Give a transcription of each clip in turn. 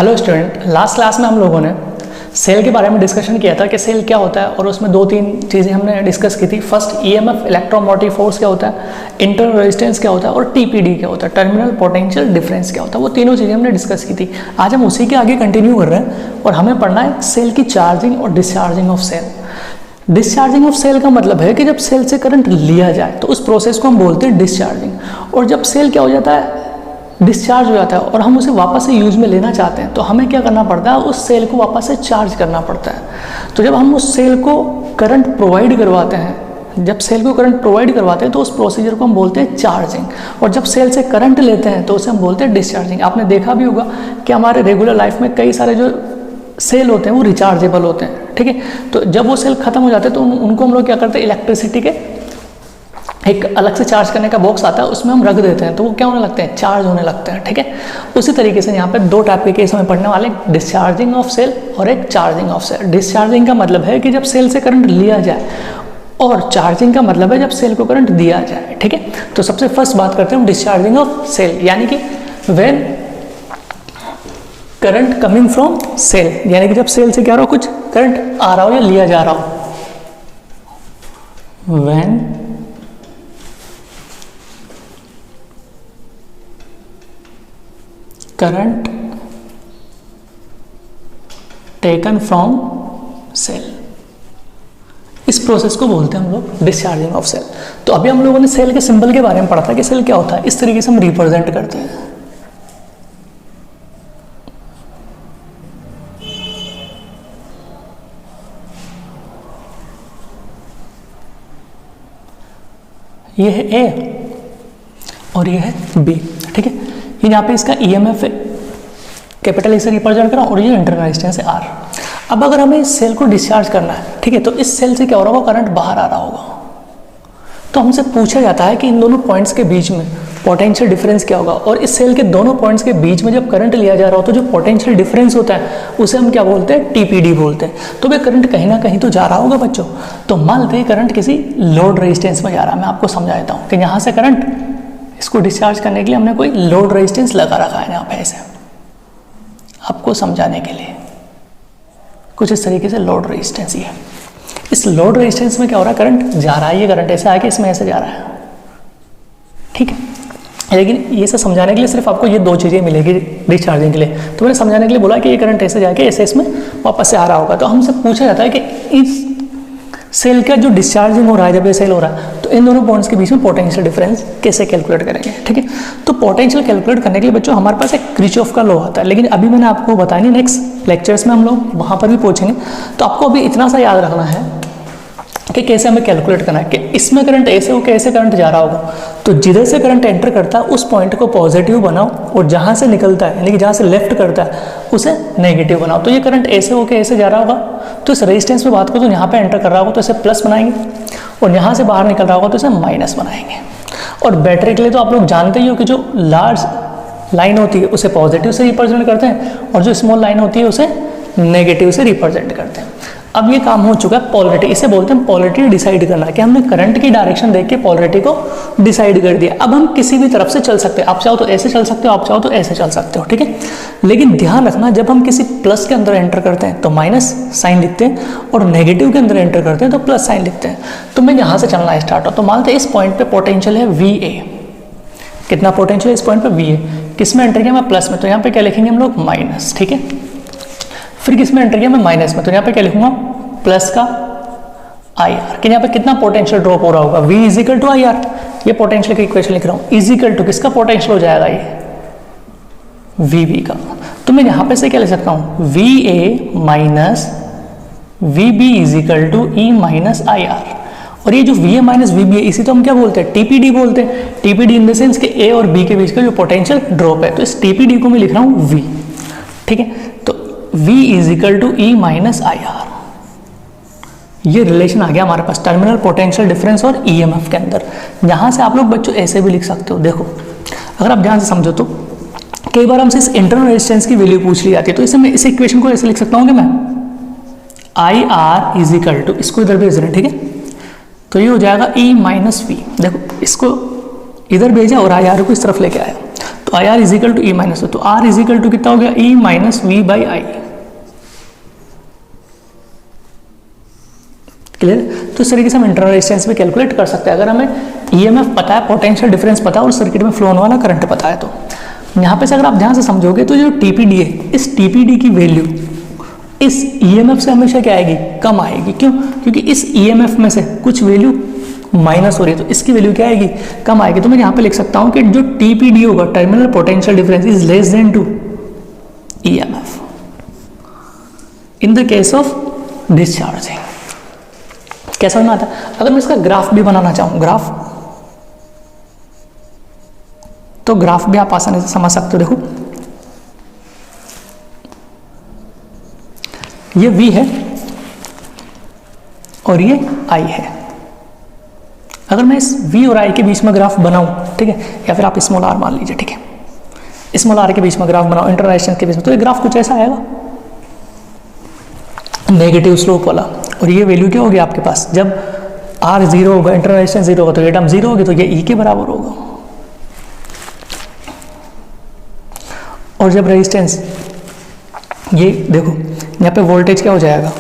Hello student, last class में हम लोगों ने सेल के बारे में डिस्कशन किया था कि सेल क्या होता है और उसमें दो तीन चीज़ें हमने डिस्कस की थी। फर्स्ट ईएमएफ इलेक्ट्रोमोटिव फोर्स क्या होता है, इंटरनल रेजिस्टेंस क्या होता है और टीपीडी क्या होता है, टर्मिनल पोटेंशियल डिफरेंस क्या होता है। वो तीनों चीज़ें हमने डिस्कस की थी। आज हम उसी के आगे कंटिन्यू कर रहे हैं और हमें पढ़ना है सेल की चार्जिंग और discharging of cell. Discharging of cell का मतलब है कि जब सेल से करंट लिया जाए तो उस प्रोसेस को हम बोलते हैं डिस्चार्जिंग। और जब सेल क्या हो जाता है, डिस्चार्ज हो जाता है और हम उसे वापस से यूज़ में लेना चाहते हैं तो हमें क्या करना पड़ता है, उस सेल को वापस से चार्ज करना पड़ता है। तो जब हम उस सेल को करंट प्रोवाइड करवाते हैं, जब सेल को करंट प्रोवाइड करवाते हैं तो उस प्रोसीजर को हम बोलते हैं चार्जिंग। और जब सेल से करंट लेते हैं तो उसे हम बोलते हैं डिस्चार्जिंग। आपने देखा भी होगा कि हमारे रेगुलर लाइफ में कई सारे जो सेल होते हैं वो रिचार्जेबल होते हैं, ठीक है। तो जब वो सेल खत्म हो जाते हैं तो उनको हम लोग क्या करते हैं, इलेक्ट्रिसिटी के एक अलग से चार्ज करने का बॉक्स आता है, उसमें हम रख देते हैं तो वो क्या होने लगते हैं, चार्ज होने लगते हैं, ठीक है। उसी तरीके से यहाँ पे दो टाइप के केस हमें पढ़ने वाले, डिस्चार्जिंग ऑफ सेल और एक चार्जिंग ऑफ सेल। डिस्चार्जिंग का मतलब है कि जब सेल से करंट लिया जाए और चार्जिंग का मतलब है जब सेल को करंट दिया जाए, ठीक है। तो सबसे फर्स्ट बात करते हैं डिस्चार्जिंग ऑफ सेल, यानी कि when current coming from cell, यानी कि जब सेल से क्या रहा हो, कुछ करंट आ रहा हो या लिया जा रहा हो। When current taken from cell, इस प्रोसेस को बोलते हैं हम लोग डिस्चार्जिंग ऑफ सेल। तो अभी हम लोगों ने सेल के सिंबल के बारे में पढ़ा था कि सेल क्या होता है, इस तरीके से हम रिप्रेजेंट करते हैं। ये है ए और ये है बी, ठीक है। ये यहाँ पे इसका ईएमएफ कैपिटल इसे रिप्रेजेंट करा और ये इंटरनल रेजिस्टेंस है आर। अब अगर हमें इस सेल को डिस्चार्ज करना है, ठीक है, तो इस सेल से क्या हो रहा होगा, करंट बाहर आ रहा होगा। तो हमसे पूछा जाता है कि इन दोनों पॉइंट्स के बीच में पोटेंशियल डिफरेंस क्या होगा। और इस सेल के दोनों पॉइंट्स के बीच में जब करंट लिया जा रहा हो तो जो पोटेंशियल डिफरेंस होता है उसे हम क्या बोलते हैं, टीपीडी बोलते हैं। तो भाई करंट कहीं ना कहीं तो जा रहा होगा बच्चों। तो मान लेते हैं करंट किसी लोड रेजिस्टेंस में जा रहा है। मैं आपको समझा देता हूँ कि यहाँ से करंट, इसको डिस्चार्ज करने के लिए हमने कोई लोड रेजिस्टेंस लगा रखा है यहाँ पे, ऐसे आपको समझाने के लिए कुछ इस तरीके से लोड रेजिस्टेंस ही है। इस लोड रेजिस्टेंस में क्या हो रहा है, करंट जा रहा है, ये करंट ऐसे आके इसमें ऐसे जा रहा है, ठीक है। लेकिन ये सब समझाने के लिए सिर्फ आपको ये दो चीज़ें मिलेगी डिस्चार्जिंग के लिए। तो मैंने समझाने के लिए बोला कि ये करंट ऐसे जाके ऐसे इसमें वापस से आ रहा होगा। तो हमसे पूछा जाता है कि इस सेल का जो डिस्चार्जिंग हो रहा है, जब ये सेल हो रहा है तो इन दोनों पॉइंट्स के बीच में पोटेंशियल डिफरेंस कैसे कैलकुलेट करेंगे, ठीक है। तो पोटेंशियल कैलकुलेट करने के लिए बच्चों हमारे पास एक किरचॉफ का लॉ आता है, लेकिन अभी मैंने आपको बताया नहीं, नेक्स्ट लेक्चर्स में हम लोग वहाँ पर भी पहुँचेंगे। तो आपको अभी इतना सा याद रखना है कि कैसे हमें कैलकुलेट करना है कि इसमें करंट ऐसे हो, कैसे करंट जा रहा होगा। तो जिधर से करंट एंटर करता है उस पॉइंट को पॉजिटिव बनाओ और जहाँ से निकलता है, यानी कि जहाँ से लेफ्ट करता है, उसे नेगेटिव बनाओ। तो ये करंट ऐसे होकर ऐसे जा रहा होगा तो इस रेजिस्टेंस में बात करो तो यहाँ पे एंटर कर रहा होगा तो इसे प्लस बनाएंगे और यहाँ से बाहर निकल रहा होगा तो इसे माइनस बनाएंगे। और बैटरी के लिए तो आप लोग जानते ही हो कि जो लार्ज लाइन होती है उसे पॉजिटिव से रिप्रेजेंट करते हैं और जो स्मॉल लाइन होती है उसे नेगेटिव से रिप्रेजेंट करते हैं। अब ये काम हो चुका है पोलरिटी, इसे बोलते हैं पोलरिटी डिसाइड करना, कि हमने करंट की डायरेक्शन देख के पोलरिटी को डिसाइड कर दिया। अब हम किसी भी तरफ से चल सकते हैं, आप चाहो तो ऐसे चल सकते हो, आप चाहो तो ऐसे चल सकते हो, ठीक है। लेकिन ध्यान रखना, जब हम किसी प्लस के अंदर एंटर करते हैं तो माइनस साइन लिखते हैं और नेगेटिव के अंदर एंटर करते हैं तो प्लस साइन लिखते हैं। तो मैं यहाँ से चलना स्टार्ट हो तो मानते हैं इस पॉइंट पे पोटेंशियल है VA। कितना पोटेंशियल है इस पॉइंट पे, VA। किस में एंटर किया मैं, प्लस में, तो यहाँ पे क्या लिखेंगे हम लोग, माइनस, ठीक है। फिर किस में एंटर किया मैं, माइनस में, तो यहाँ पे क्या लिखूंगा, प्लस का IR। कि यहाँ पे कितना पोटेंशियल ड्रॉप हो रहा होगा, V इजिकल टू IR। ये पोटेंशियल की इक्वेशन लिख रहा हूँ, इजिकल टू किसका पोटेंशियल हो जाएगा, ये VB का। तो मैं यहाँ पे से क्या लिख सकता हूँ, VA minus VB is equal to E minus IR। और ये जो VA माइनस VB है इसी तो हम क्या बोलते हैं, TPD बोलते हैं। TPD इन द सेंस कि A और B के बीच का जो पोटेंशियल ड्रॉप है, तो इस TPD को मैं लिख रहा हूँ V, ठीक है। तो V is equal to E minus IR, ये रिलेशन आ गया हमारे पास टर्मिनल पोटेंशियल डिफरेंस और ईएमएफ के अंदर। यहाँ से आप लोग बच्चों ऐसे भी लिख सकते हो, देखो अगर आप ध्यान से समझो तो कई बार हमसे इस इंटरनल रेजिस्टेंस की वैल्यू पूछ ली जाती है। तो इसे मैं इस इक्वेशन को ऐसे लिख सकता हूँ कि मैं IR इजिकल टू, इसको इधर भेज रहे हैं, ठीक है, तो ये हो जाएगा E माइनस V। देखो इसको इधर भेजा और IR को इस तरफ लेके आया, तो तो I R is equal to E minus, तो आर इज इक्वल टू कितना हो गया, E minus V by I. Clear? तो इस तरीके से हम इंटरनल रेजिस्टेंस भी कैलकुलेट कर सकते हैं अगर हमें ईएमएफ पता है, पोटेंशियल डिफरेंस पता है और सर्किट में फ्लो होने वाला करंट पता है। तो यहाँ पे से अगर आप ध्यान से समझोगे तो जो टीपीडी है, इस टीपीडी की वैल्यू इस ईएमएफ से हमेशा क्या आएगी, कम आएगी। क्यों? क्योंकि इस ईएमएफ में से कुछ वैल्यू माइनस हो रही है, तो इसकी वैल्यू क्या आएगी, कम आएगी। तो मैं यहाँ पे लिख सकता हूँ कि जो टीपीडी होगा, terminal potential difference, is less than to EMF in the case of discharging. कैसा होना आता है? अगर मैं इसका ग्राफ भी बनाना चाहूँ, ग्राफ, तो ग्राफ भी आप आसानी से समझ सकते हो। देखो ये V है और ये I है। अगर मैं इस V और I के बीच में ग्राफ बनाऊं, ठीक है, या फिर आप स्मॉल r मान लीजिए, ठीक है, स्मॉल r के बीच में ग्राफ बनाओ, इंटर रेजिस्टेंस के बीच में, तो ये ग्राफ कुछ ऐसा आएगा, नेगेटिव स्लोप वाला। और ये वैल्यू क्या होगी आपके पास, जब R 0 होगा, इंटर रेजिस्टेंस 0 होगा, तो ये टर्म 0 होगी, तो ये E के बराबर होगा। और जब रेजिस्टेंस, ये देखो यहाँ पे वोल्टेज क्या हो जाएगा,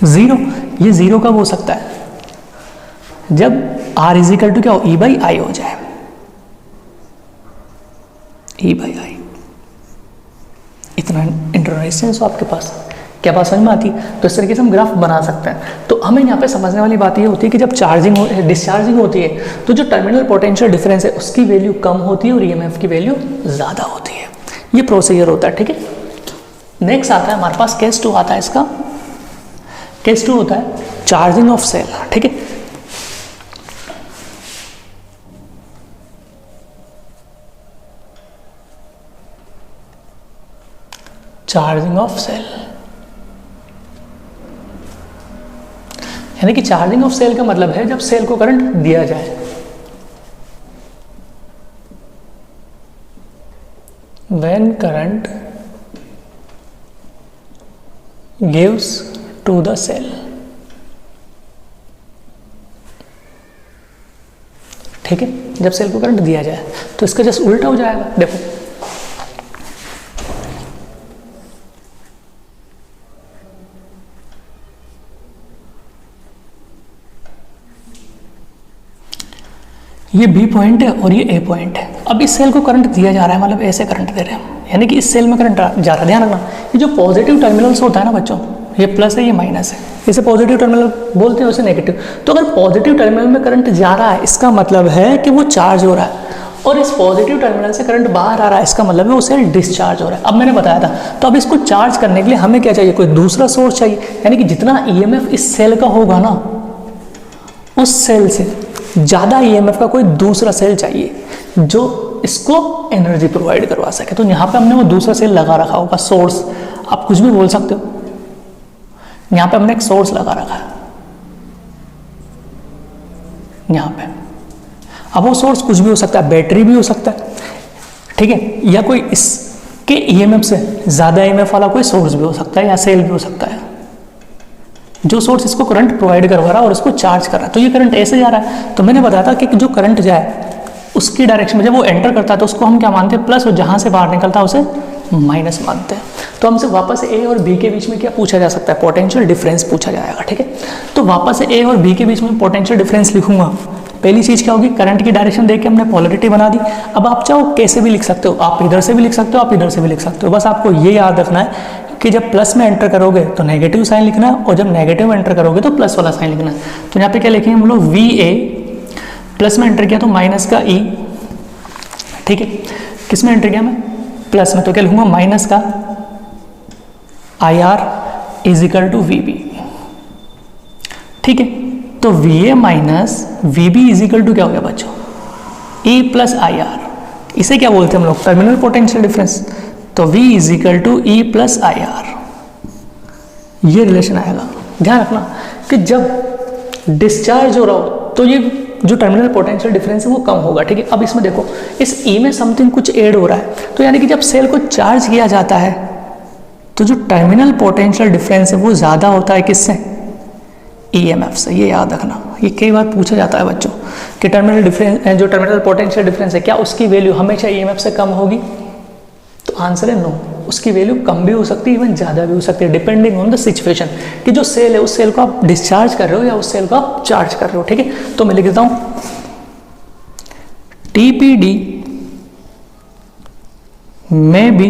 0। ये 0 कब हो सकता है, जब R इज इक्वल टू क्या हो, E बाई आई हो जाए, E बाई आई। इतना इंटरनल रेजिस्टेंस हो आपके पास, क्या बात समझ में आती? तो इस तरीके से हम ग्राफ बना सकते हैं। तो हमें यहाँ पे समझने वाली बात ये होती है कि जब चार्जिंग डिस्चार्जिंग होती है तो जो टर्मिनल पोटेंशियल डिफरेंस है उसकी वैल्यू कम होती है और ईएमएफ की वैल्यू ज़्यादा होती है। ये प्रोसीजर होता है, ठीक है। नेक्स्ट आता है हमारे पास केस 2 आता है। इसका केस 2 होता है चार्जिंग ऑफ सेल, ठीक है। चार्जिंग ऑफ सेल यानी कि चार्जिंग ऑफ सेल का मतलब है जब सेल को करंट दिया जाए। When current gives to the cell, ठीक है, जब सेल को करंट दिया जाए तो इसका जस्ट उल्टा हो जाएगा। देखो ये B पॉइंट है और ये A पॉइंट है। अब इस सेल को करंट दिया जा रहा है, मतलब ऐसे करंट दे रहे हैं, यानी कि इस सेल में करंट जा रहा है। ध्यान रखना, ये जो पॉजिटिव टर्मिनल्स होता है ना बच्चों, ये प्लस है, ये माइनस है, इसे पॉजिटिव टर्मिनल बोलते हैं, उसे नेगेटिव। तो अगर पॉजिटिव टर्मिनल में करंट जा रहा है इसका मतलब है कि वो चार्ज हो रहा है, और इस पॉजिटिव टर्मिनल से करंट बाहर आ रहा है इसका मतलब है वो सेल डिस्चार्ज हो रहा है। अब मैंने बताया था, तो अब इसको चार्ज करने के लिए हमें क्या चाहिए, कोई दूसरा सोर्स चाहिए। यानी कि जितना ईएमएफ इस सेल का होगा ना, उस सेल से ज़्यादा ईएमएफ का कोई दूसरा सेल चाहिए जो इसको एनर्जी प्रोवाइड करवा सके। तो यहाँ पे हमने वो दूसरा सेल लगा रखा होगा, सोर्स, आप कुछ भी बोल सकते हो। यहाँ पे हमने एक सोर्स लगा रखा है यहाँ पे। अब वो सोर्स कुछ भी हो सकता है, बैटरी भी हो सकता है, ठीक है, या कोई इसके ईएमएफ से ज़्यादा ईएमएफ वाला कोई सोर्स भी हो सकता है, या सेल भी हो सकता है, जो सोर्स इसको करंट प्रोवाइड करवा रहा है और इसको चार्ज कर रहा है। तो ये करंट ऐसे जा रहा है, तो मैंने बताया था कि जो करंट जाए उसकी डायरेक्शन में जब वो एंटर करता है तो उसको हम क्या मानते हैं, प्लस, और जहाँ से बाहर निकलता है उसे माइनस मानते हैं। तो हमसे वापस ए और बी के बीच में क्या पूछा जा सकता है, पोटेंशियल डिफरेंस पूछा जाएगा, ठीक है। तो वापस से ए और बी के बीच में पोटेंशियल डिफरेंस लिखूंगा। पहली चीज़ क्या होगी, करंट की डायरेक्शन देख के हमने पोलरिटी बना दी। अब आप चाहो कैसे भी लिख सकते हो, आप इधर से भी लिख सकते हो, आप इधर से भी लिख सकते हो। बस आपको ये याद रखना है कि जब प्लस में एंटर करोगे तो नेगेटिव साइन लिखना है, और जब नेगेटिव में एंटर करोगे तो प्लस वाला साइन लिखना है। तो यहाँ पे क्या लिखेंगे हम लोग, वी ए, प्लस में एंटर किया तो माइनस का ई, ठीक है, किस में एंटर किया मैं, प्लस में, तो क्या लिखूंगा, माइनस का I R is equal to V B, ठीक है। तो V A minus V B is equal to क्या हो गया बच्चों, ई प्लस आई आर। इसे क्या बोलते हैं हम लोग, टर्मिनल पोटेंशियल डिफरेंस। तो V is equal to E plus I R, ये रिलेशन आएगा। ध्यान रखना कि जब डिस्चार्ज हो रहा हो तो ये जो टर्मिनल पोटेंशियल डिफरेंस है वो कम होगा, ठीक है। अब इसमें देखो, इस E में समथिंग कुछ ऐड हो रहा है, तो यानी कि जब सेल को चार्ज किया जाता है तो जो टर्मिनल पोटेंशियल डिफरेंस है वो ज़्यादा होता है किससे, EMF से। ये याद रखना, ये कई बार पूछा जाता है बच्चों कि टर्मिनल डिफरेंस, जो टर्मिनल पोटेंशियल डिफरेंस है, क्या उसकी वैल्यू हमेशा ईएमएफ से कम होगी? तो आंसर है नो, उसकी वैल्यू कम भी हो सकती है, इवन ज़्यादा भी हो सकती है, डिपेंडिंग ऑन द सिचुएशन कि जो सेल है उस सेल को आप डिस्चार्ज कर रहे हो या उस सेल को आप चार्ज कर रहे हो। ठीक है, तो मैं लिख देता हूँ TPD में भी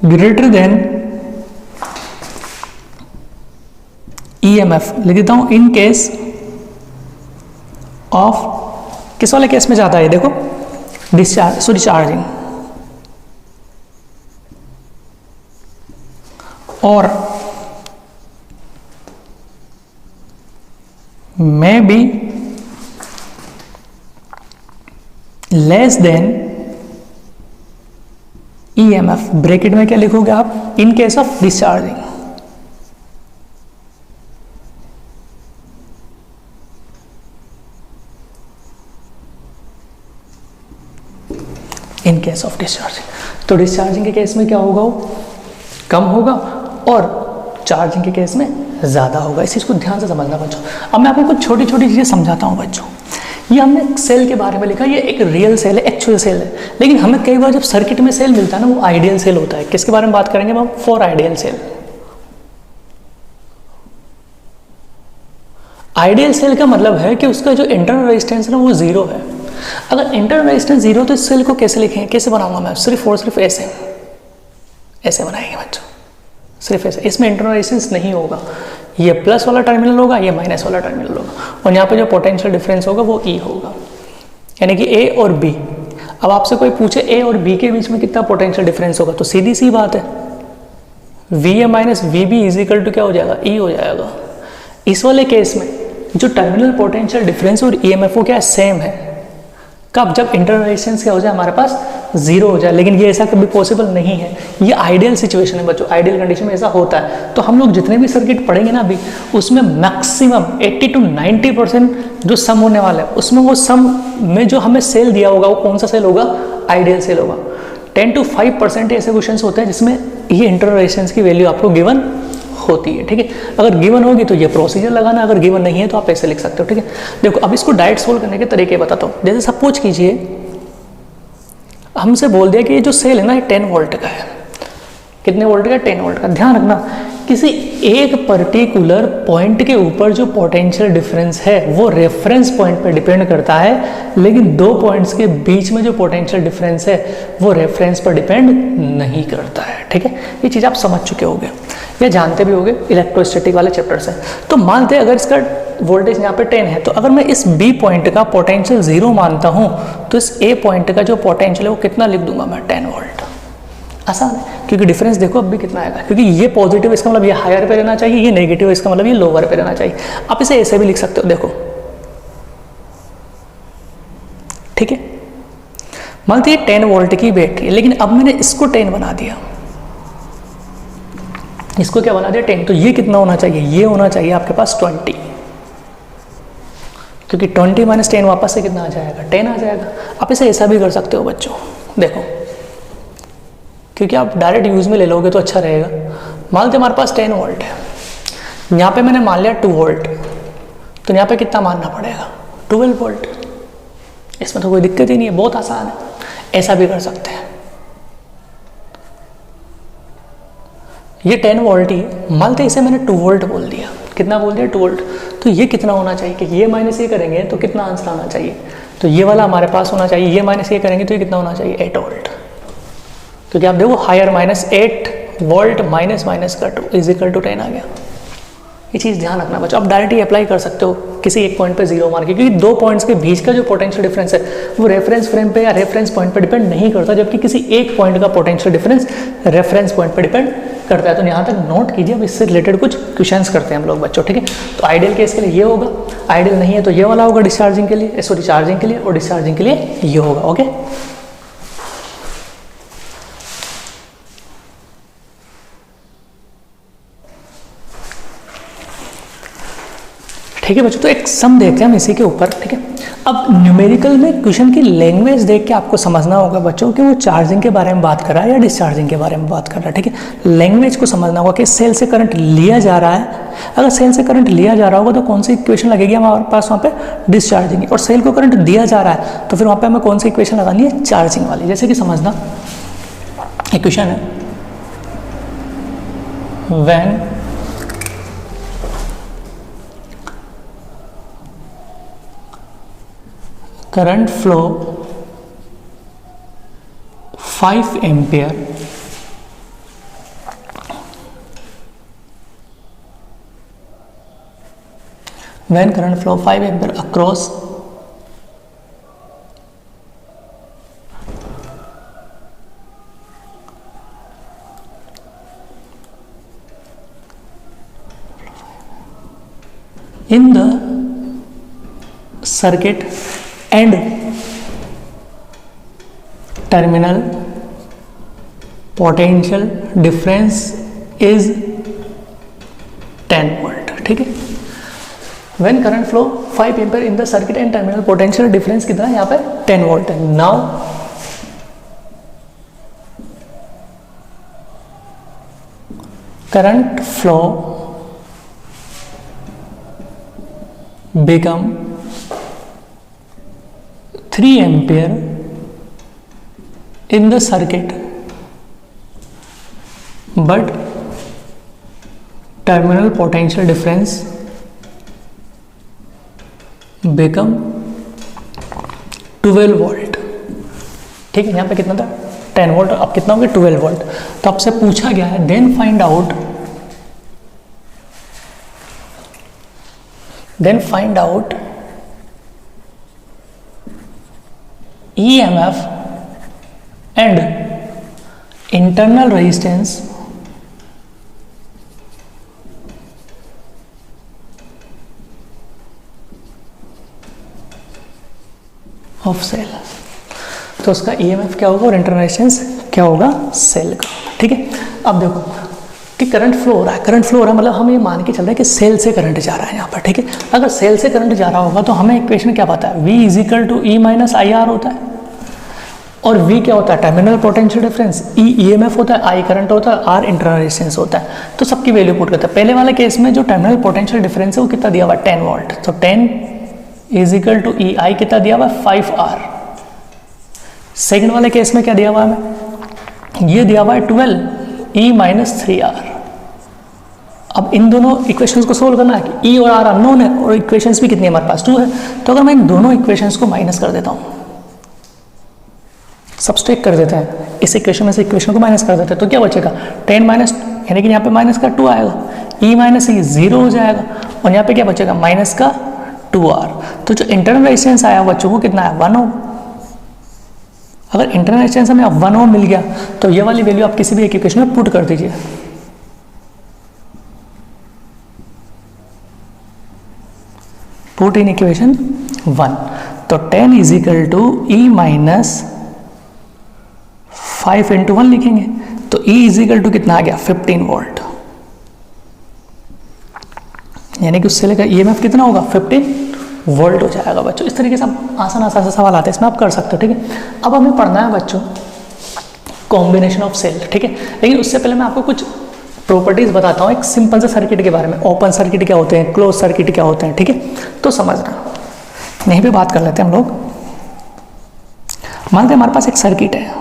ग्रेटर देन EMF, लिख देता हूं इन केस ऑफ, किस वाले केस में जाता है देखो, डिस्चार्ज चार्जिंग, और में भी लेस देन EMF, ब्रैकेट में क्या लिखोगे आप, in case of discharging. In case of discharging, तो डिस्चार्जिंग के केस में क्या होगा, वो कम होगा, और चार्जिंग के केस में ज़्यादा होगा। इस चीज़ को ध्यान से समझना बच्चों। अब मैं आपको कुछ छोटी छोटी चीज़ें समझाता हूँ बच्चों। ये हमने सेल के बारे में लिखा, ये एक रियल सेल है, एक्चुअल सेल है, लेकिन हमें कई बार जब सर्किट में सेल मिलता है ना, वो आइडियल सेल होता है। किसके बारे में बात करेंगे हम? For ideal cell. Ideal cell का मतलब है कि उसका जो इंटरनल रेजिस्टेंस है ना वो जीरो है। अगर इंटरनल रेजिस्टेंस जीरो तो इस सेल को कैसे लिखें, कैसे बनाऊंगा मैं? सिर्फ और सिर्फ ऐसे बनाएंगे बच्चों, सिर्फ ऐसे। इसमें इंटरनल रेजिस्टेंस नहीं होगा, ये प्लस वाला टर्मिनल होगा, ये माइनस वाला टर्मिनल होगा, और यहाँ पे जो पोटेंशियल डिफरेंस होगा वो E होगा, यानी कि A और B। अब आपसे कोई पूछे A और B के बीच में कितना पोटेंशियल डिफरेंस होगा, तो सीधी सी बात है VA minus VB is equal to क्या हो जाएगा, E हो जाएगा। इस वाले केस में जो टर्मिनल पोटेंशियल डिफरेंस और EMF वो क्या सेम है, कब? जब इंटरनल रेजिस्टेंस क्या हो जाए हमारे पास, जीरो हो जाए। लेकिन ये ऐसा कभी पॉसिबल नहीं है, ये आइडियल सिचुएशन है बच्चों, आइडियल कंडीशन में ऐसा होता है। तो हम लोग जितने भी सर्किट पढ़ेंगे ना अभी, उसमें मैक्सिमम 80 to 90% जो सम होने वाला है, उसमें वो सम में जो हमें सेल दिया होगा वो कौन सा सेल होगा, आइडियल सेल होगा। 10 to 5% ऐसे क्वेश्चन होते हैं जिसमें ये इंटरनल रेजिस्टेंस की वैल्यू आपको गिवन होती है। ठीक है, अगर गिवन होगी तो ये प्रोसीजर लगाना, अगर गिवन नहीं है तो आप ऐसे लिख सकते हो। ठीक है, देखो अब इसको डायरेक्ट सोल्व करने के तरीके बताता हूँ। जैसे सपोज कीजिए हमसे बोल दिया कि ये जो सेल है ना ये 10 वोल्ट का है। कितने वोल्ट का? 10 वोल्ट का। ध्यान रखना, किसी एक पर्टिकुलर पॉइंट के ऊपर जो पोटेंशियल डिफरेंस है वो रेफरेंस पॉइंट पर डिपेंड करता है, लेकिन दो पॉइंट्स के बीच में जो पोटेंशियल डिफरेंस है वो रेफरेंस पर डिपेंड नहीं करता है। ठीक है, ये चीज़ आप समझ चुके होंगे या जानते भी होंगे, इलेक्ट्रोस्टैटिक वाले चैप्टर से। तो मानते हैं अगर इसका वोल्टेज यहाँ पे 10 है, तो अगर मैं इस B पॉइंट का पोटेंशियल 0 मानता हूँ तो इस A पॉइंट का जो पोटेंशियल है वो कितना लिख दूंगा मैं, 10 वोल्ट। आसान है, क्योंकि डिफरेंस देखो अब भी कितना आएगा, क्योंकि ये पॉजिटिव इसका मतलब ये हायर पे रहना चाहिए, ये नेगेटिव इसका मतलब ये लोअर पे रहना चाहिए। आप इसे ऐसे भी लिख सकते हो, देखो ठीक है। मानते हैं 10 वोल्ट की बैटरी, लेकिन अब मैंने इसको 10 बना दिया, इसको क्या बना दिया, 10। तो ये कितना होना चाहिए, ये होना चाहिए आपके पास 20, क्योंकि 20 माइनस 10 वापस से कितना आ जाएगा, 10 आ जाएगा। आप इसे ऐसा भी कर सकते हो बच्चों, देखो, क्योंकि आप डायरेक्ट यूज में ले लोगे तो अच्छा रहेगा। मान लो हमारे पास 10 वोल्ट है, यहाँ पे मैंने मान लिया 2 वोल्ट, तो यहाँ पे कितना मानना पड़ेगा, 12 वोल्ट। इसमें तो कोई दिक्कत ही नहीं है, बहुत आसान है, ऐसा भी कर सकते हैं। ये 10 वोल्ट ही मानते, इसे मैंने 2 वोल्ट बोल दिया। कितना बोल दिया, 2 वोल्ट। तो ये कितना होना चाहिए कि ये माइनस ये करेंगे तो कितना आंसर आना चाहिए, तो ये वाला हमारे पास होना चाहिए, ये माइनस ये करेंगे तो ये कितना होना चाहिए, 8 वोल्ट। क्योंकि आप देखो higher minus 8 volt minus minus का 2 इज इक्वल टू 10 आ गया। ये चीज़ ध्यान रखना बच्चों, आप डायरेक्ट ही अप्लाई कर सकते हो किसी एक पॉइंट पे 0 मार के, क्योंकि दो पॉइंट्स के बीच का जो पोटेंशियल डिफरेंस है वो रेफरेंस फ्रेम पे या रेफरेंस पॉइंट पे डिपेंड नहीं करता, जबकि किसी एक पॉइंट का पोटेंशियल डिफरेंस रेफरेंस पॉइंट पे डिपेंड करता है। तो यहाँ तक नोट कीजिए, अब इससे रिलेटेड कुछ क्वेश्चंस करते हैं हम लोग बच्चों, ठीक है। तो आइडियल केस के लिए ये होगा, आइडियल नहीं है तो ये वाला होगा डिस्चार्जिंग के लिए, सॉरी चार्जिंग के लिए, और डिस्चार्जिंग के लिए ये होगा। ओके, ठीक है बच्चों। तो एक सम देखते हैं हम इसी के ऊपर, ठीक है। अब न्यूमेरिकल में क्वेश्चन की लैंग्वेज देख के आपको समझना होगा बच्चों कि वो चार्जिंग के बारे में बात कर रहा है या डिस्चार्जिंग के बारे में बात कर रहा है, ठीक है। लैंग्वेज को समझना होगा कि सेल से करंट लिया जा रहा है, अगर सेल से करंट लिया जा रहा होगा तो कौन सी इक्वेशन लगेगी हमारे पास वहाँ पे, डिस्चार्जिंग। और सेल को करंट दिया जा रहा है तो फिर वहाँ पे हमें कौन सी इक्वेशन लगानी है, चार्जिंग वाली। जैसे कि समझना इक्वेशन है, when current flow 5 ampere when current flow 5 ampere across in the circuit and terminal potential difference is 10 volt, ठीक है। when current flow 5 ampere in the circuit and terminal potential difference कितना है यहाँ पे, 10 volt है। now current flow become 3 ampere in the circuit but terminal potential difference become 12 volt, ठीक है। यहाँ पे कितना था, 10 वोल्ट, अब कितना हो गया, 12 वोल्ट। तो आपसे पूछा गया है then find out EMF and internal resistance of cell। तो उसका EMF क्या होगा और इंटरनल रेजिस्टेंस क्या होगा सेल का, ठीक है। अब देखो कि करंट फ्लो हो रहा है, करंट फ्लो हो रहा है मतलब हम ये मान के चल रहे हैं कि सेल से करंट जा रहा है यहाँ पर, ठीक है। अगर सेल से करंट जा रहा होगा तो हमें इक्वेशन क्या पता है, V = E - IR होता है, और V क्या होता है, terminal potential difference, E EMF होता है, I करंट होता है, R इंटरनल रेजिस्टेंस होता है। तो सबकी वैल्यू पुट करते हैं। पहले वाले केस में जो टर्मिनल पोटेंशियल डिफरेंस है वो कितना दिया हुआ है, 10 वोल्ट, तो 10 = E, I कितना दिया हुआ है, 5R। सेकेंड वाले केस में क्या दिया हुआ है हमें, ये दिया हुआ है 12 E - 3R। अब इन दोनों इक्वेशंस को सोल्व करना है कि E और R अननोन है और इक्वेशंस भी कितनी है हमारे पास, 2 है। तो अगर मैं इन दोनों इक्वेशंस को माइनस कर देता हूँ, सब्सट्रैक्ट कर देते हैं, इस इक्वेशन में से इक्वेशन को माइनस कर देते हैं, तो क्या बचेगा, 10 माइनस, यानी कि यहाँ पे माइनस का 2 आएगा, E - E 0 हो जाएगा, और यहाँ पे क्या बचेगा, माइनस का 2R। तो जो इंटरनल रेजिस्टेंस आया बच्चों को कितना है, 1 ओम। अगर इंटरनल रेजिस्टेंस हमें 1 ओम मिल गया तो ये वाली वैल्यू आप किसी भी एक इक्वेशन में पुट कर दीजिए। पुट इन इक्वेशन 1, तो 10 = E - 5 × 1 लिखेंगे, तो E = कितना आ गया, 15 वोल्ट, यानी कि उससे लेकर EMF कितना होगा, 15 वोल्ट हो जाएगा बच्चों। इस तरीके से आसान से सवाल आते हैं, इसमें आप कर सकते हो, ठीक है। अब हमें पढ़ना है बच्चों कॉम्बिनेशन ऑफ सेल, ठीक है। लेकिन उससे पहले मैं आपको कुछ प्रॉपर्टीज बताता हूँ एक सिंपल से सर्किट के बारे में, ओपन सर्किट क्या होते हैं, क्लोज सर्किट क्या होते हैं, ठीक है। तो समझना, यहीं पे बात कर लेते हैं हम लोग। मानते हैं हमारे पास एक सर्किट है,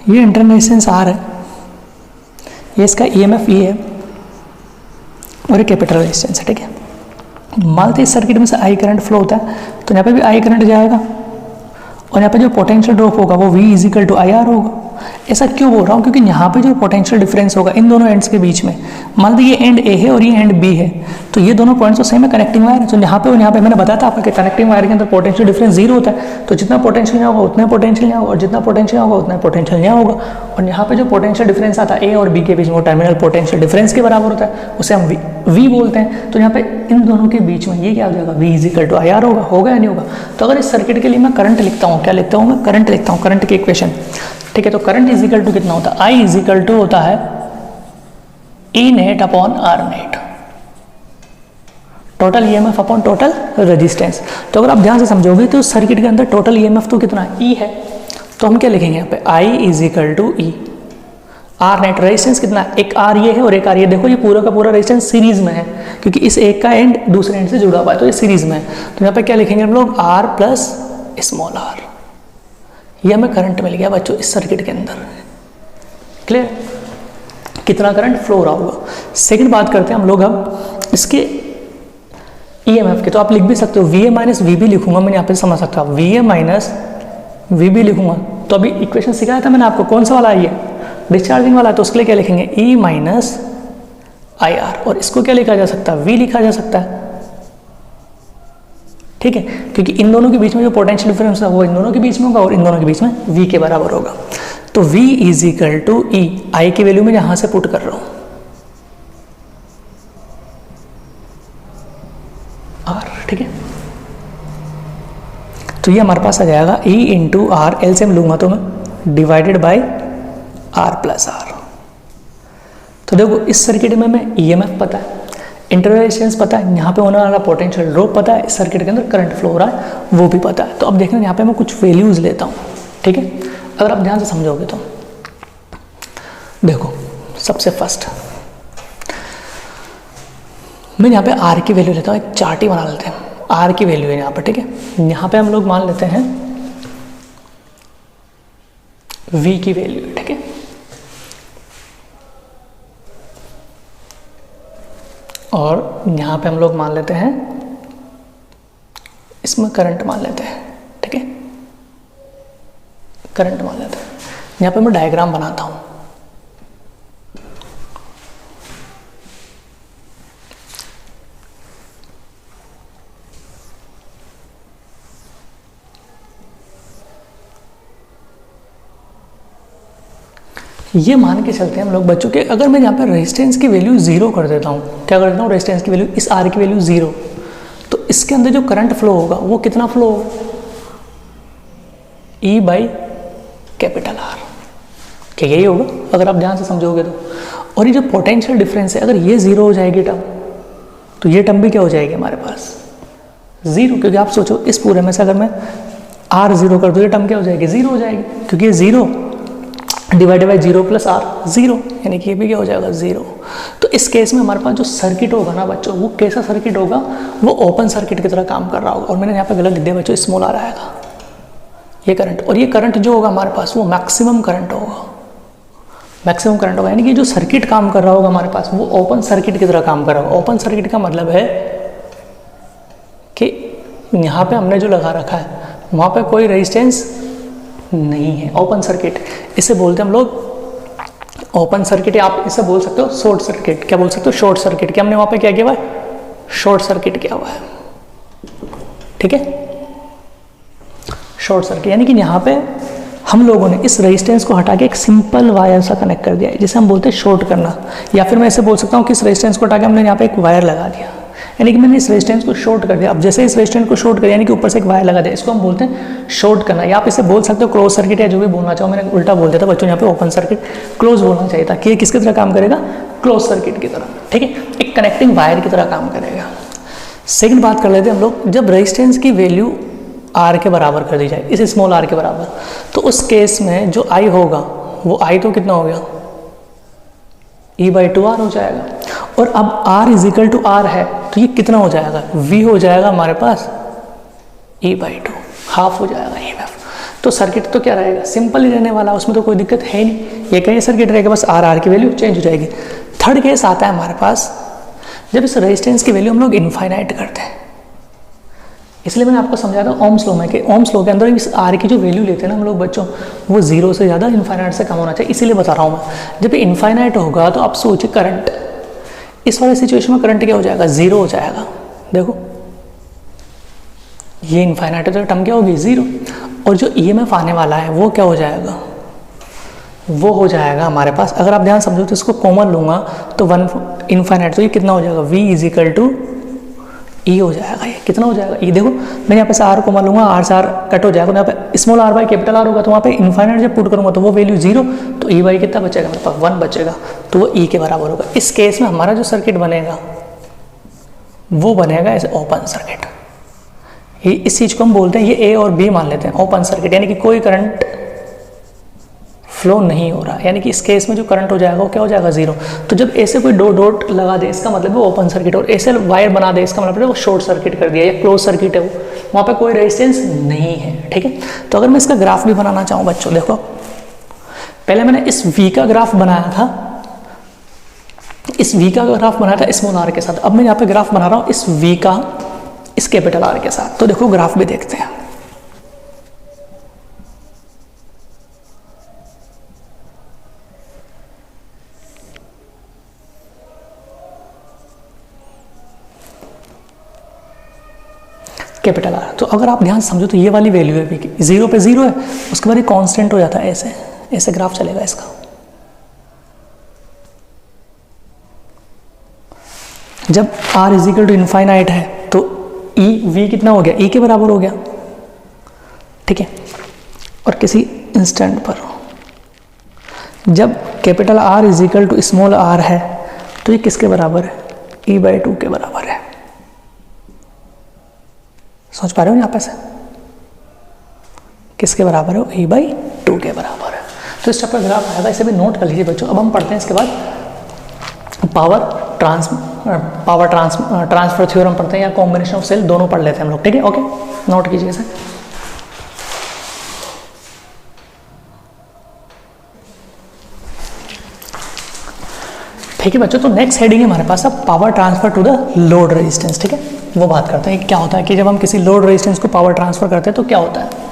ये इंटरनल रेजिस्टेंस R है, ये इसका EMF E है, और ये कैपिटल रेजिस्टेंस है, ठीक है। मानते इस सर्किट में से I करंट फ्लो होता है, तो यहाँ पे भी I करंट जाएगा, और यहाँ पे जो पोटेंशियल ड्रॉप होगा वो V = IR होगा। ऐसा क्यों बोल रहा हूँ, क्योंकि यहाँ पे जो पोटेंशियल डिफरेंस होगा इन दोनों एंड्स के बीच में, मान लीजिए ये एंड ए है और ये एंड बी है, तो ये दोनों पॉइंट्स तो सेम है, कनेक्टिंग वायर है। तो यहाँ पे और यहाँ पे मैंने बताया था आपको कि कनेक्टिंग वायर के अंदर पोटेंशियल डिफरेंस जीरो होता है, तो जितना पोटेंशियल यहाँ होगा उतना पोटेंशियल यहाँ होगा, और जितना पोटेंशियल होगा उतना पोटेंशियल यहाँ होगा। और यहाँ पे जो पोटेंशियल डिफरेंस आता है ए और बी के बीच में, वो टर्मिनल पोटेंशियल डिफरेंस के बराबर होता है, उसे हम वी बोलते हैं। तो यहाँ पे इन दोनों के बीच में ये क्या हो जाएगा, V is equal to I R होगा या नहीं होगा। तो अगर इस सर्किट के लिए मैं करंट लिखता हूँ, क्या लिखता हूँ मैं, करंट लिखता हूँ, करंट की इक्वेशन, ठीक है। तो करंट इजिकल टू कितना होता है, I इजिकल टू होता है E net upon R net, total EMF upon total resistance. तो अगर आप ध्यान से समझोगे तो सर्किट के अंदर टोटल EMF तो कितना है, E है, तो हम क्या लिखेंगे यहाँ पे, I is equal to E, R net resistance कितना है, एक आर ये है और एक आर ये, देखो ये पूरा का पूरा रेजिस्टेंस सीरीज में है, क्योंकि इस एक का एंड दूसरे एंड से जुड़ा हुआ है, तो ये सीरीज में है। तो यहाँ पे क्या लिखेंगे हम लोग, आर प्लस स्मॉल आर, ये हमें करंट मिल गया बच्चों इस सर्किट के अंदर। क्लियर, कितना करंट फ्लो हो रहा होगा। सेकंड बात करते हैं हम लोग अब इसके ईएमएफ के, तो आप लिख भी सकते हो VA माइनस VB लिखूंगा मैं, यहाँ पे समझ सकता हूँ VA माइनस VB लिखूंगा। तो अभी इक्वेशन सिखाया था मैंने आपको, कौन सा वाला है, डिस्चार्जिंग वाला है, तो उसके लिए क्या लिखेंगे, E माइनस आई आर, और इसको क्या लिखा जा सकता है, V लिखा जा सकता है, ठीक है, क्योंकि इन दोनों के बीच में जो पोटेंशियल डिफरेंस है वो इन दोनों के बीच में होगा और इन दोनों के बीच में V के बराबर होगा। तो V is equal to E, I की वैल्यू में यहां से पुट कर रहा हूं R, ठीक है। तो ये हमारे पास आ जाएगा E इंटू आर, एलसीएम लूंगा तो मैं, divided by R plus R। तो देखो इस सर्किट में मैं EMF पता है, इंटरनल रेजिस्टेंस पता है, यहाँ पे होने वाला पोटेंशियल ड्रॉप पता है, इस सर्किट के अंदर करंट फ्लो हो रहा है वो भी पता है। तो अब देखना यहाँ पे मैं कुछ वैल्यूज लेता हूँ, ठीक है, अगर आप ध्यान से समझोगे तो देखो, सबसे फर्स्ट मैं यहाँ पे R की वैल्यू लेता हूँ, एक चार्ट ही बना लेते हैं, R की वैल्यू है यहाँ पर, ठीक है। यहाँ पे हम लोग मान लेते हैं V की वैल्यू, ठीक है, और यहाँ पे हम लोग मान लेते हैं, इसमें करंट मान लेते हैं, ठीक है, करंट मान लेते हैं। यहाँ पे मैं डायग्राम बनाता हूँ, ये मान के चलते हैं हम लोग बच्चों के, अगर मैं यहाँ पे रेजिस्टेंस की वैल्यू जीरो कर देता हूँ, क्या कर देता हूँ, रेजिस्टेंस की वैल्यू, इस R की वैल्यू जीरो, तो इसके अंदर जो करंट फ्लो होगा वो कितना फ्लो होगा, E बाई कैपिटल R, क्या यही होगा अगर आप ध्यान से समझोगे तो। और ये जो पोटेंशियल डिफरेंस है, अगर ये जीरो हो जाएगी टर्म, तो ये टर्म भी क्या हो जाएगी हमारे पास, जीरो, क्योंकि आप सोचो इस पूरे में से अगर मैं R जीरो कर दूँ, ये टर्म क्या हो जाएगी, जीरो हो जाएगी, क्योंकि ये zero divided by zero plus R, zero, यानी कि ये भी क्या हो जाएगा, जीरो। तो इस केस में हमारे पास जो सर्किट होगा ना बच्चों, वो कैसा सर्किट होगा, वो ओपन सर्किट की तरह काम कर रहा होगा। और मैंने यहाँ पे गलत लिख दिया बच्चों, स्मॉल R आएगा ये करंट, और ये करंट जो होगा हमारे पास वो मैक्सिमम करंट होगा, मैक्सिमम करंट होगा, यानी कि जो सर्किट काम कर रहा होगा हमारे पास वो ओपन सर्किट की तरह काम कर रहा होगा। ओपन सर्किट का मतलब है कि यहाँ पे हमने जो लगा रखा है वहाँ पे कोई रेजिस्टेंस नहीं है, ओपन सर्किट इसे बोलते हैं हम लोग ओपन सर्किट, या आप इसे बोल सकते हो शॉर्ट सर्किट, क्या बोल सकते हो, शॉर्ट सर्किट, क्या हमने वहाँ पे क्या किया हुआ है, शॉर्ट सर्किट किया हुआ है, ठीक है, शॉर्ट सर्किट, यानी कि यहाँ पे हम लोगों ने इस रेजिस्टेंस को हटा के एक सिंपल वायर सा कनेक्ट कर दिया है, जिसे हम बोलते हैं शॉर्ट करना, या फिर मैं ऐसे बोल सकता हूँ कि इस रेजिस्टेंस को हटा के हमने यहाँ पे एक वायर लगा दिया, यानी कि मैंने इस रेजिस्टेंस को शॉर्ट कर दिया। अब जैसे इस रेजिस्टेंस को शॉर्ट कर दिया, यानी कि ऊपर से एक वायर लगा दिया, इसको हम बोलते हैं शॉर्ट करना, या आप इसे बोल सकते हो क्लोज सर्किट, या जो भी बोलना चाहो, मैंने उल्टा बोल दिया था बच्चों, यहाँ पे ओपन सर्किट, क्लोज बोलना चाहिए था कि ये किसकी तरह काम करेगा, क्लोज सर्किट की तरह, ठीक है, एक कनेक्टिंग वायर की तरह काम करेगा। सेकंड बात कर लेते हैं हम लोग, जब रेजिस्टेंस की वैल्यू R के बराबर कर दी जाए, इस स्मॉल r के बराबर, तो उस केस में जो I होगा वो I तो कितना हो गया, E बाई 2R हो जाएगा, और अब R is equal to R है, तो ये कितना हो जाएगा, V हो जाएगा हमारे पास E बाई 2, हाफ हो जाएगा EMF। तो सर्किट तो क्या रहेगा, सिंपल ही रहने वाला, उसमें तो कोई दिक्कत है नहीं, ये कहीं सर्किट रहेगा, बस R की वैल्यू चेंज हो जाएगी। थर्ड केस आता है हमारे पास, जब इस रेजिस्टेंस की वैल्यू हम लोग इनफाइनाइट करते हैं, इसलिए मैंने आपको समझाया था ओम्स लॉ में कि ओम्स लॉ के अंदर इस आर की जो वैल्यू लेते हैं ना हम लोग बच्चों, वो जीरो से ज़्यादा इनफाइनाइट से कम होना चाहिए। इसीलिए बता रहा हूँ मैं, जब इनफाइनाइट होगा तो आप सोचिए करंट, इस वाले सिचुएशन में करंट क्या हो जाएगा, जीरो हो जाएगा। देखो ये इनफाइनाइट है तो टर्म क्या होगी, जीरो। और जो ईएमएफ आने वाला है वो क्या हो जाएगा, वो हो जाएगा हमारे पास, अगर आप ध्यान समझो तो इसको कॉमन लूंगा तो वन इनफाइनाइट, तो ये कितना हो जाएगा, v इज इक्वल टू ई हो जाएगा। ये कितना हो जाएगा, ये देखो मैं यहाँ पे से आर कॉमन लूंगा, आर से आर कट हो जाएगा, यहाँ पे small R by capital R होगा, तो वहाँ पे इनफाइनाइट जब पुट करूंगा तो वो वैल्यू जीरो, तो ई बाई कितना बचेगा मेरे पास, वन बचेगा, तो वो ई के बराबर होगा। इस केस में हमारा जो सर्किट बनेगा वो बनेगा ऐसे ओपन सर्किट। इस चीज़ को हम बोलते हैं, ये ए और बी मान लेते हैं ओपन सर्किट, यानी कि कोई करंट फ्लो नहीं हो रहा, यानी कि इस केस में जो करंट हो जाएगा वो क्या हो जाएगा, जीरो। तो जब ऐसे कोई दो डॉट लगा दे इसका मतलब वो ओपन सर्किट, और ऐसे वायर बना दे इसका मतलब वो शॉर्ट सर्किट कर दिया या क्लोज सर्किट है, वो वहाँ पे कोई रेजिस्टेंस नहीं है, ठीक है। तो अगर मैं इसका ग्राफ भी बनाना चाहूँ बच्चों, देखो पहले मैंने इस V का ग्राफ बनाया था, इस V का ग्राफ बनाया था स्मॉल r के साथ, अब मैं यहाँ पे ग्राफ बना रहा हूँ इस V का इस कैपिटल R के साथ। तो देखो ग्राफ भी देखते हैं, कैपिटल आर। तो अगर आप ध्यान समझो तो ये वाली वैल्यू है V की, जीरो पे जीरो है, उसके बाद ये कांस्टेंट हो जाता है, ऐसे ऐसे ग्राफ चलेगा इसका। जब R is equal to infinite है तो ई V कितना हो गया, E के बराबर हो गया, ठीक है। और किसी इंस्टेंट पर जब capital R is equal to small r है तो ये किसके बराबर है, E बाई टू के बराबर है। सोच पा रहे हो यहाँ पे से किसके बराबर है, E बाई टू के बराबर है। तो इस पर ग्राफ आएगा, इसे भी नोट कर लीजिए बच्चों। अब हम पढ़ते हैं इसके बाद पावर ट्रांसफर थ्योरम पढ़ते हैं, या कॉम्बिनेशन ऑफ सेल, दोनों पढ़ लेते हैं हम लोग, ठीक है। ओके, नोट कीजिए इसे। ठीक है बच्चों, तो नेक्स्ट हेडिंग है हमारे पास अब power transfer to the load resistance, ठीक है। वो बात करते हैं क्या होता है कि जब हम किसी लोड रेजिस्टेंस को पावर ट्रांसफर करते हैं तो क्या होता है।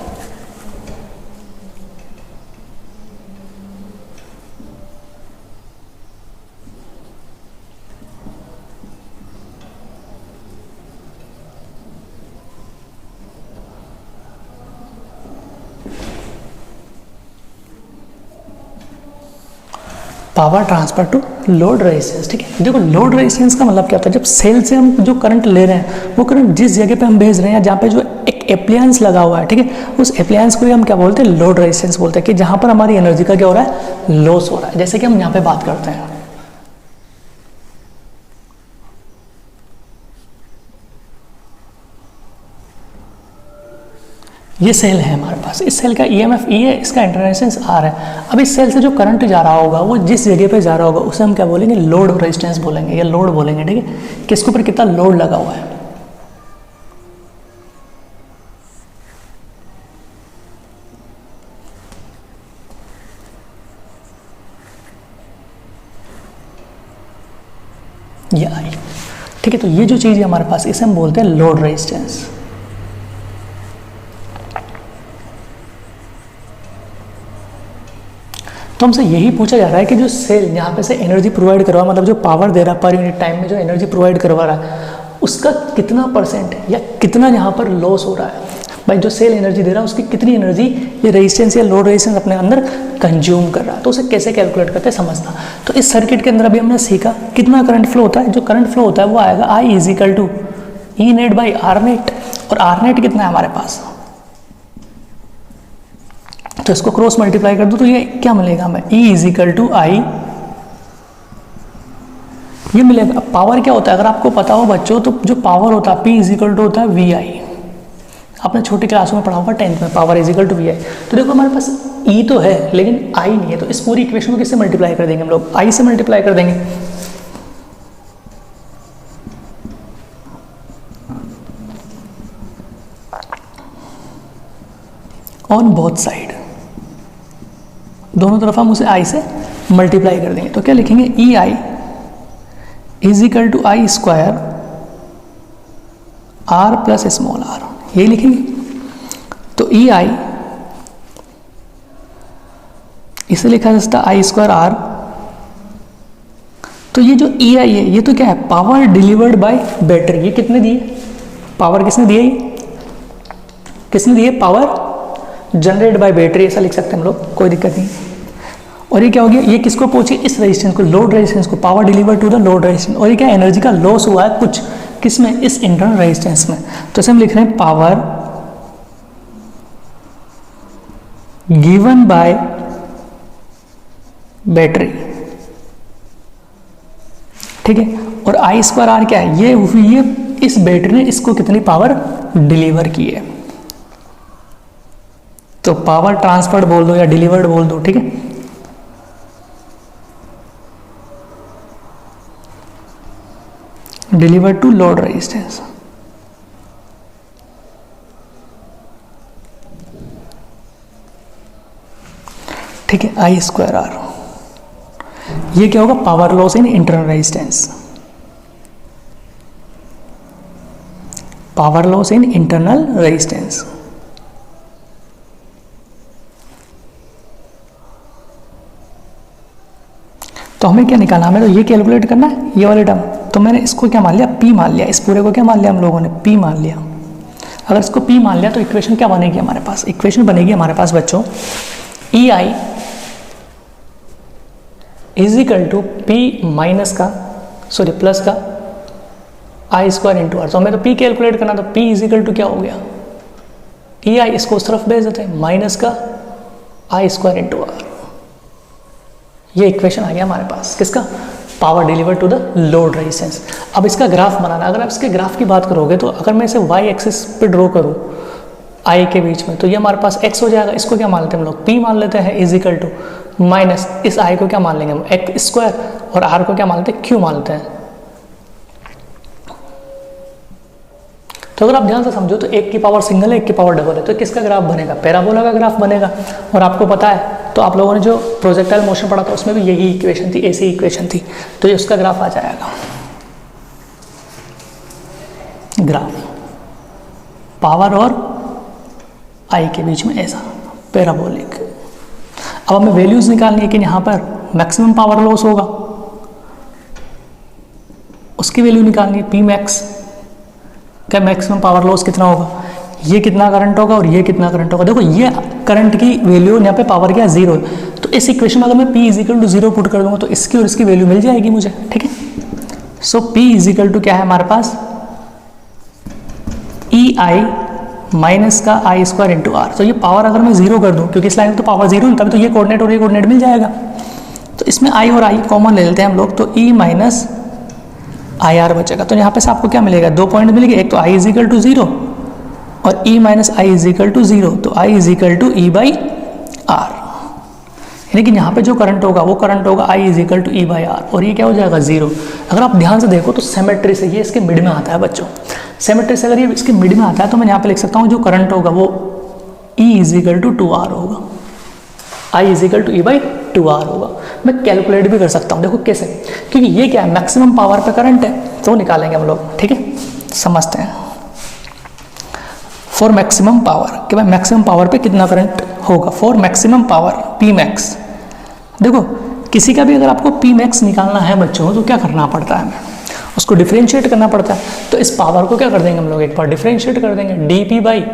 Power transfer to load resistance, ठीक है। देखो लोड रेजिस्टेंस का मतलब क्या होता है, जब सेल से हम जो करंट ले रहे हैं वो करंट जिस जगह पे हम भेज रहे हैं, जहाँ पे जो एक एप्लायंस लगा हुआ है, ठीक है, उस एप्लायंस को हम क्या बोलते हैं, लोड रेजिस्टेंस बोलते हैं, कि जहाँ पर हमारी एनर्जी का क्या हो रहा है, लॉस हो रहा है। जैसे कि हम यहाँ पे बात करते हैं, ये सेल है हमारे पास, इस सेल का EMF E है, इसका इंटरनेशनल R है। अब इस सेल से जो करंट जा रहा होगा वो जिस जगह पे जा रहा होगा उसे हम क्या बोलेंगे, लोड रेजिस्टेंस बोलेंगे या लोड बोलेंगे, ठीक है। किसके ऊपर कितना लोड लगा हुआ है। ये आई, ठीक है। तो ये जो चीज़ है हमारे पास इसे हम बोलते हैं लोड रेजिस्टेंस। तो हमसे यही पूछा जा रहा है कि जो सेल यहाँ पे से एनर्जी प्रोवाइड करवा, मतलब जो पावर दे रहा है पर यूनिट टाइम में जो एनर्जी प्रोवाइड करवा रहा है, उसका कितना परसेंट या कितना यहाँ पर लॉस हो रहा है। भाई जो सेल एनर्जी दे रहा है उसकी कितनी एनर्जी ये रेजिस्टेंस या लोड रेजिस्टेंस अपने अंदर कंज्यूम कर रहा है, तो उसे कैसे कैलकुलेट करते हैं समझना। तो इस सर्किट के अंदर अभी हमने सीखा कितना करंट फ्लो होता है। जो करंट फ्लो होता है वो आएगा I is equal to E net by R net, और आर नेट कितना है हमारे पास, तो इसको क्रॉस मल्टीप्लाई कर दो तो ये क्या मिलेगा हमें, E इज इक्वल टू आई, ये मिलेगा। पावर क्या होता है अगर आपको पता हो बच्चों, तो जो पावर होता है P इज इक्वल टू होता है VI। आपने छोटी क्लासों में पढ़ा होगा 10th में, power is equal to VI। तो देखो हमारे पास E तो है लेकिन I नहीं है, तो इस पूरी इक्वेशन को किससे मल्टीप्लाई कर देंगे हम लोग, I से मल्टीप्लाई कर देंगे। ऑन बोथ साइड, दोनों तरफ हम उसे I से मल्टीप्लाई कर देंगे, तो क्या लिखेंगे, EI is equal to I square R plus small r। यही लिखेंगे। तो ई आई इसे लिखा जा सकता आई स्क्वायर आर। तो ये जो ई आई है ये तो क्या है, पावर डिलीवर्ड बाय बैटरी। ये कितने दिए, पावर किसने दिए, किसने दिए, पावर जनरेट बाय बैटरी, ऐसा लिख सकते हैं हम लोग, कोई दिक्कत नहीं। और ये क्या हो गया, ये किसको पहुंची, इस रेजिस्टेंस को, लोड रेजिस्टेंस को, power deliver to the load resistance. और ये क्या, एनर्जी का लॉस हुआ है कुछ, किसमें, इस इंटरनल रेजिस्टेंस में। तो इसे हम लिख रहे हैं पावर गिवन बाय बैटरी, ठीक है। और आई स्क्वायर आर क्या है, ये इस बैटरी ने इसको कितनी पावर डिलीवर की है। तो पावर ट्रांसफर्ड बोल दो या डिलीवर्ड बोल दो, ठीक है। डिलीवर्ड टू लोड रेजिस्टेंस, ठीक है, आई स्क्वायर आर। ये क्या होगा, power loss in internal resistance, power loss in internal resistance. तो हमें क्या निकालना, हमें तो ये कैलकुलेट करना है, ये वाले टर्म। तो मैंने इसको क्या मान लिया, P मान लिया, इस पूरे को क्या मान लिया हम लोगों ने, P मान लिया। अगर इसको P मान लिया तो इक्वेशन क्या बनेगी हमारे पास, इक्वेशन बनेगी हमारे पास बच्चों, E I is equal to P minus का, सॉरी प्लस का आई स्क्वायर इंटू आर। तो हमें तो P कैलकुलेट करना, तो P इज इक्वल टू क्या हो गया, ई आई, इसको उस तरफ भेज देते हैं, माइनस का आई स्क्वायर इंटू आर। ये इक्वेशन आ गया हमारे पास, किसका, power deliver to the load resistance. अब इसका ग्राफ बनाना, अगर आप इसके ग्राफ की बात करोगे तो अगर मैं इसे वाई एक्सिस पे ड्रॉ करूँ आई के बीच में, तो ये हमारे पास x हो जाएगा। इसको क्या मान लेते हैं हम लोग, P मान लेते हैं, इज इक्वल टू माइनस इस आई को क्या मान लेंगे हम, एक्स स्क्वायर, और आर को क्या मान लेते हैं, क्यू मान लेते हैं। तो अगर आप ध्यान से समझो तो एक की पावर सिंगल है, एक की पावर डबल है, तो किसका ग्राफ बनेगा, पैराबोला का ग्राफ बनेगा। और आपको पता है, तो आप लोगों ने जो प्रोजेक्टाइल मोशन पढ़ा था उसमें भी यही इक्वेशन थी, ऐसी इक्वेशन थी, तो ये उसका ग्राफ आ जाएगा। ग्राफ पावर और आई के बीच में ऐसा पैराबोलिक। अब हमें वैल्यूज निकालनी है कि यहाँ पर मैक्सिमम पावर लॉस होगा, उसकी वैल्यू निकालनी है, P मैक्स का मैक्सिमम पावर लॉस कितना होगा, ये कितना करंट होगा और ये कितना करंट होगा। देखो ये करंट की वैल्यू यहाँ पे पावर क्या, जीरो है। तो इस इक्वेशन में अगर मैं P is equal to zero put कर दूंगा तो इसकी और इसकी वैल्यू मिल जाएगी मुझे, ठीक है। सो P इज इक्वल टू क्या है हमारे पास, ई आई माइनस का आई स्क्वायर इंटू आर। तो ये पावर अगर मैं जीरो कर दूं, क्योंकि इस लाइन में तो पावर जीरो है, तभी तो ये कोऑर्डिनेट और ये कोऑर्डिनेट मिल जाएगा। तो इसमें आई और आई कॉमन ले लेते हैं हम लोग, तो ई माइनस आई आर बचेगा। तो यहाँ पे से आपको क्या मिलेगा, दो पॉइंट मिलेंगे, एक तो I is equal to zero और E minus I is equal to zero. तो I is equal to E by R, यानी कि यहाँ पे जो करंट होगा वो करंट होगा I is equal to E by R, और ये क्या हो जाएगा, जीरो। अगर आप ध्यान से देखो तो सिमेट्री से ये इसके मिड में आता है बच्चों, सिमेट्री से अगर ये इसके मिड में आता है तो मैं यहाँ पे लिख सकता हूँ जो करंट होगा वो E is equal to two R होगा, I is equal to E by two R होगा। मैं कैलकुलेट भी कर सकता हूँ, देखो कैसे, क्योंकि ये क्या है, मैक्सिमम पावर पे करंट है, तो निकालेंगे हम लोग, ठीक है। समझते हैं, फॉर मैक्सिमम पावर कि भाई मैक्सिमम पावर पे कितना करंट होगा, for maximum power P max. देखो किसी का भी अगर आपको P मैक्स निकालना है बच्चों तो क्या करना पड़ता है, उसको डिफरेंशिएट करना पड़ता है। तो इस पावर को क्या कर देंगे हम लोग, एक बार डिफरेंशिएट कर देंगे, dP by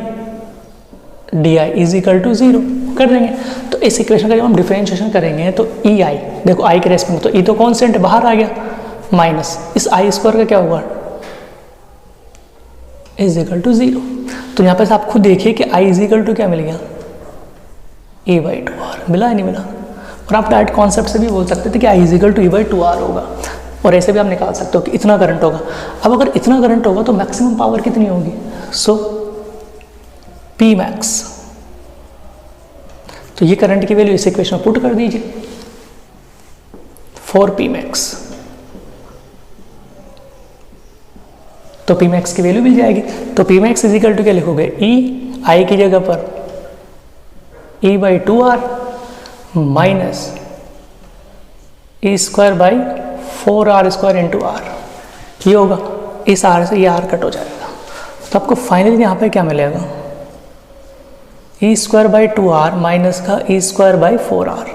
D I is equal to zero कर देंगे। तो इस इक्वेशन का जब हम डिफरेंशिएशन करेंगे तो ई आई, देखो आई के रेस्पेक्ट, तो ई तो कॉन्स्टेंट है, बाहर आ गया, माइनस इस आई स्क्वायर का क्या हुआ, इज इक्वल टू जीरो। तो यहाँ पे से आप खुद देखिए कि आई इज इक्वल टू क्या मिल गया, ए बाई टू आर, मिला है नहीं मिला। और आप डायरेक्ट कॉन्सेप्ट से भी बोल सकते थे कि I is equal to A by two R होगा, और ऐसे भी आप निकाल सकते हो कि इतना करंट होगा। अब अगर इतना करंट होगा तो मैक्सिमम पावर कितनी होगी, सो P मैक्स। तो ये करंट की वैल्यू इस इक्वेशन में पुट कर दीजिए, फॉर P मैक्स। तो P मैक्स की वैल्यू मिल जाएगी। तो P max is equal to क्या लिखोगे, E आई की जगह पर E by two R minus E square by four R square into R. ये होगा, इस आर से ये आर कट हो जाएगा, तो आपको फाइनली यहाँ पे क्या मिलेगा, E square by 2r minus का ई स्क्वायर बाई 4r,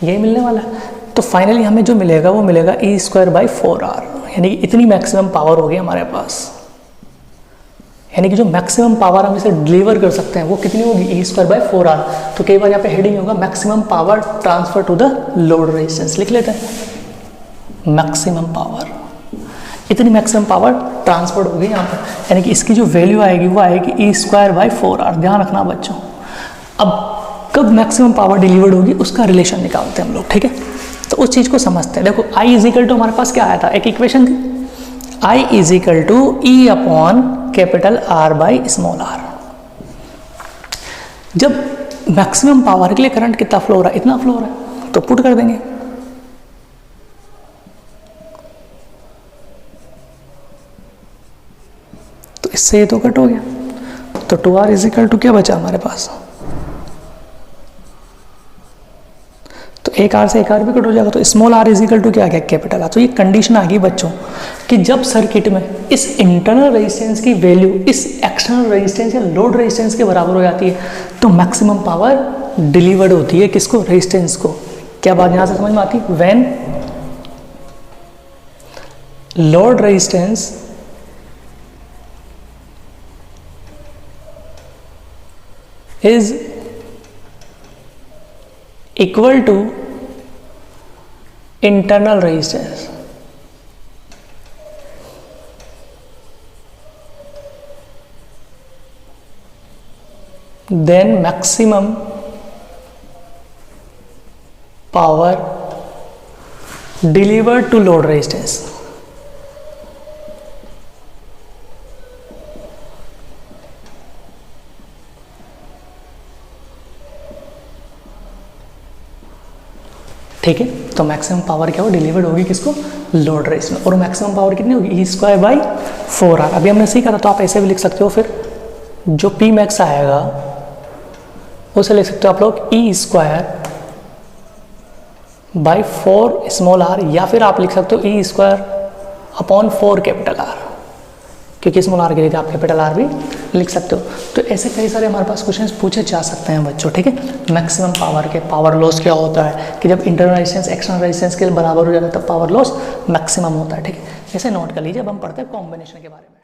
यही मिलने वाला है। तो फाइनली हमें जो मिलेगा वो मिलेगा ई स्क्वायर बाई 4r, यानी कि इतनी मैक्सिमम पावर होगी हमारे पास, यानी कि जो मैक्सिमम पावर हम इसे डिलीवर कर सकते हैं वो कितनी होगी, ई स्क्वायर बाई 4r। तो कई बार यहाँ पे हेडिंग होगा maximum power transfer to the load resistance, लिख लेते हैं मैक्सिमम पावर, इतनी मैक्सिमम पावर ट्रांसफर होगी यहाँ पर, यानी कि इसकी जो वैल्यू आएगी वो आएगी ई स्क्वायर बाई 4r। ध्यान रखना बच्चों, अब कब मैक्सिमम पावर डिलीवर्ड होगी उसका रिलेशन निकालते हैं हम लोग, ठीक है। तो उस चीज़ को समझते हैं। देखो I इज इक्वल टू हमारे पास क्या आया था, एक इक्वेशन थी, I is equal to E upon capital R by small r। जब मैक्सिमम पावर के लिए करंट कितना फ्लो हो रहा है, इतना फ्लो हो रहा है, तो पुट कर देंगे, तो इससे ये तो कट हो गया, तो 2r इज इक्वल टू क्या बचा हमारे पास, तो एक r से एक r भी कट हो जाएगा, तो small r is equal to क्या आ गया, कैपिटल R। तो ये कंडीशन आ गई बच्चों कि जब सर्किट में इस इंटरनल रेजिस्टेंस की वैल्यू इस एक्सटर्नल रेजिस्टेंस या लोड रेजिस्टेंस के बराबर हो जाती है तो मैक्सिमम पावर डिलीवर्ड होती है किसको, रेजिस्टेंस को। क्या बात यहाँ से समझ में आती, when load resistance is equal to internal resistance, then maximum power delivered to load resistance। ठीक है, तो मैक्सिमम पावर क्या हो, डिलीवर्ड होगी किसको, लोड रेजिस्टेंस, और मैक्सिमम पावर कितनी होगी, ई स्क्वायर बाई 4r। अभी हमने सीखा था, तो आप ऐसे भी लिख सकते हो, फिर जो पी मैक्स आएगा उसे लिख सकते हो आप लोग E square by 4 small r, या फिर आप लिख सकते हो E square upon 4 capital R, क्योंकि स्मॉल r के लिए आप कैपिटल R भी लिख सकते हो। तो ऐसे कई सारे हमारे पास क्वेश्चंस पूछे जा सकते हैं बच्चों, ठीक है। मैक्सिमम पावर के पावर लॉस क्या होता है कि जब इंटरनल रेजिस्टेंस एक्सटर्नल रेजिस्टेंस के बराबर हो जाता है तब पावर लॉस मैक्सिमम होता है, ठीक है। ऐसे नोट कर लीजिए, अब हम पढ़ते हैं कॉम्बिनेशन के बारे में।